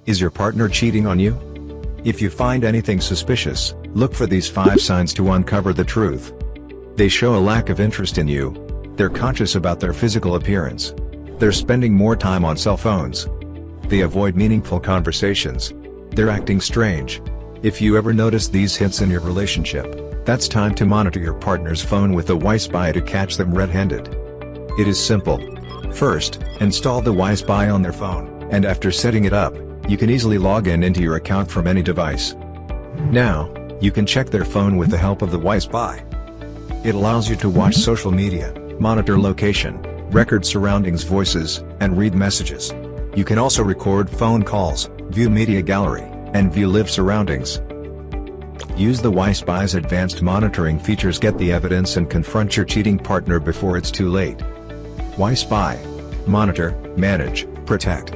Is your partner cheating on you? If you find anything suspicious, look for these 5 signs to uncover the truth. They show a lack of interest in you. They're conscious about their physical appearance. They're spending more time on cell phones. They avoid meaningful conversations. They're acting strange. If you ever notice these hints in your relationship, that's time to monitor your partner's phone with TheWispy to catch them red-handed. It is simple. First, install TheWispy on their phone, and after setting it up, you can easily log into your account from any device. Now, you can check their phone with the help of TheWispy. It allows you to watch social media, monitor location, record surroundings voices, and read messages. You can also record phone calls, view media gallery, and view live surroundings. Use TheWispy's advanced monitoring features. Get the evidence and confront your cheating partner before it's too late. Wispy. Monitor, manage, protect.